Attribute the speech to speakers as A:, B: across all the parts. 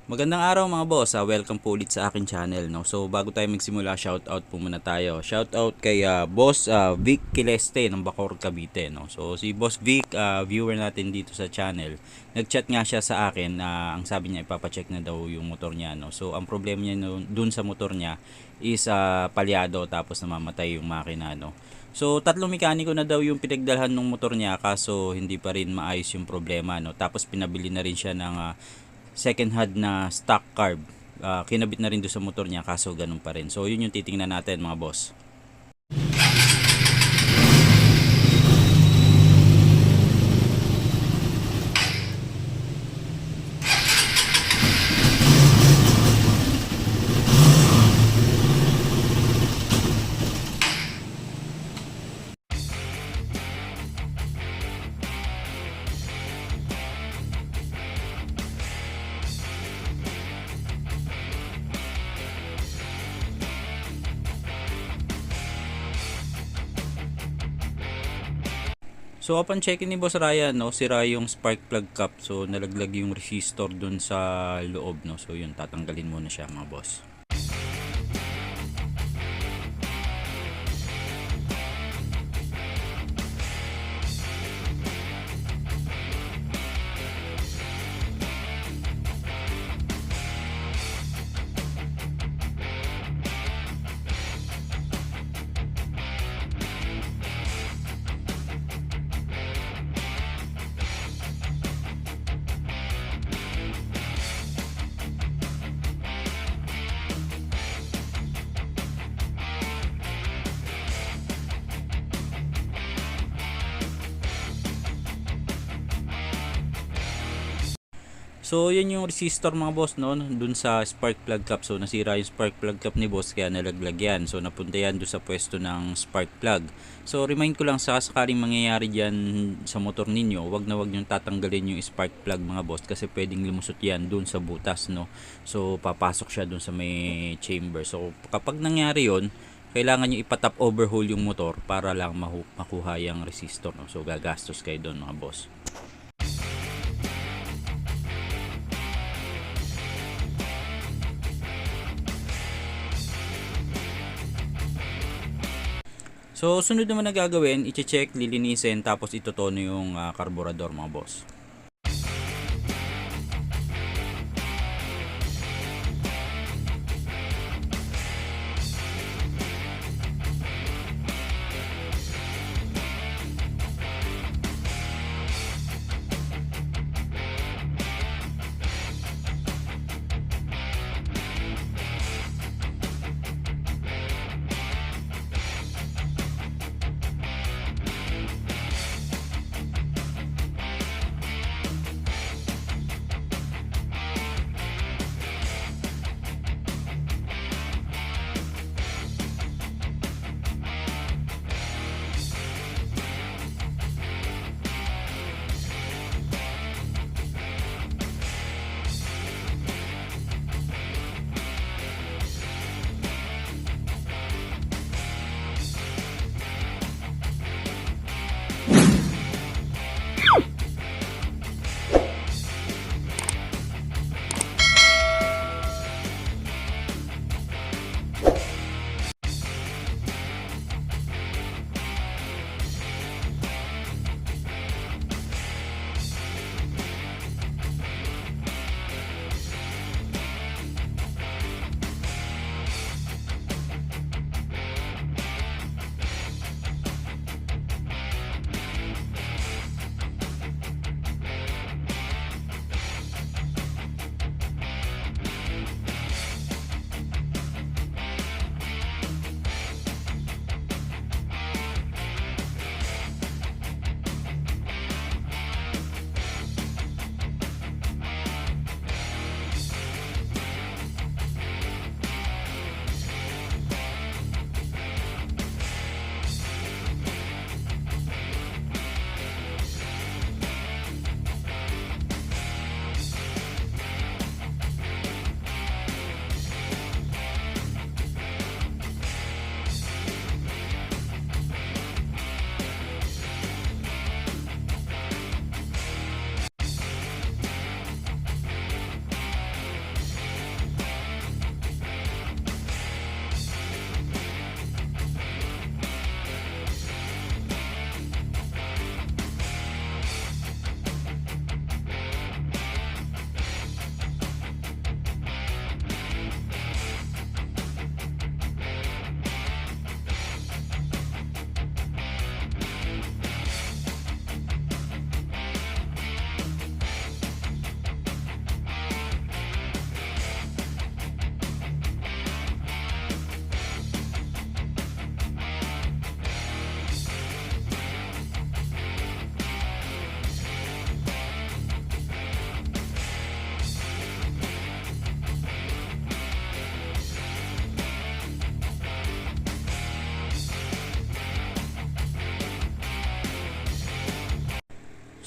A: Magandang araw mga boss, welcome po ulit sa akin channel. No? So bago tayo magsimula, shoutout po muna tayo. Shoutout kay Boss Vic Kileste ng Bacoor, Cavite. No? So si Boss Vic, viewer natin dito sa channel, nagchat nga siya sa akin na ang sabi niya ipapacheck na daw yung motor niya. No? So ang problema niya dun sa motor niya is palyado tapos namamatay yung makina. No? So tatlong mekaniko na daw yung pinagdalhan ng motor niya kaso hindi pa rin maayos yung problema. No? Tapos pinabili na rin siya ng second hand na stock carb. Kinabit na rin doon sa motor niya kaso ganun pa rin. So yun yung titingnan natin mga boss. So upon checking ni Boss Ryan, no, sira yung spark plug cap. So nalaglag yung resistor dun sa loob, no. So yun, tatanggalin muna siya mga boss. So yun yung resistor mga boss, no, dun sa spark plug cap. So nasira yung spark plug cap ni boss kaya nalaglag yan. So napunta yan dun sa pwesto ng spark plug. So remind ko lang sa sakaling mangyayari dyan sa motor ninyo, wag na wag yung tatanggalin yung spark plug mga boss kasi pwedeng lumusot yan dun sa butas, no. So papasok siya dun sa may chamber. So kapag nangyari yon, kailangan nyo ipatap overhaul yung motor para lang makuha yung resistor, no? So gagastos kayo doon mga boss. So sunod naman na gagawin, i-check, lilinisin, tapos itotono yung karburador mga boss.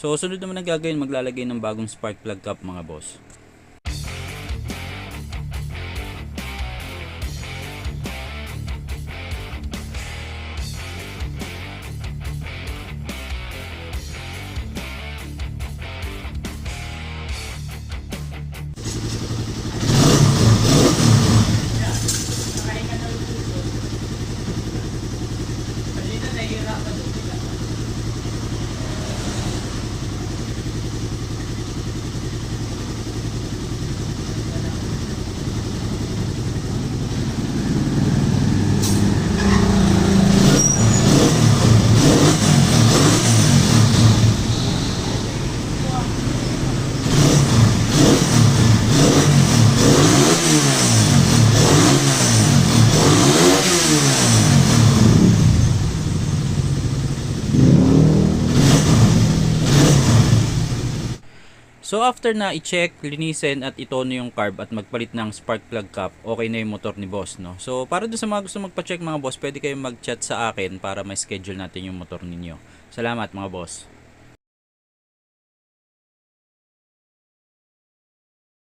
A: So sunod naman na gagawin, maglalagay ng bagong spark plug cap mga boss. So after na i-check, linisin at itono yung carb at magpalit ng spark plug cap, okay na yung motor ni boss, no? So para dun sa mga gusto magpa-check mga boss, pwede kayong mag-chat sa akin para ma-schedule natin yung motor ninyo. Salamat mga boss.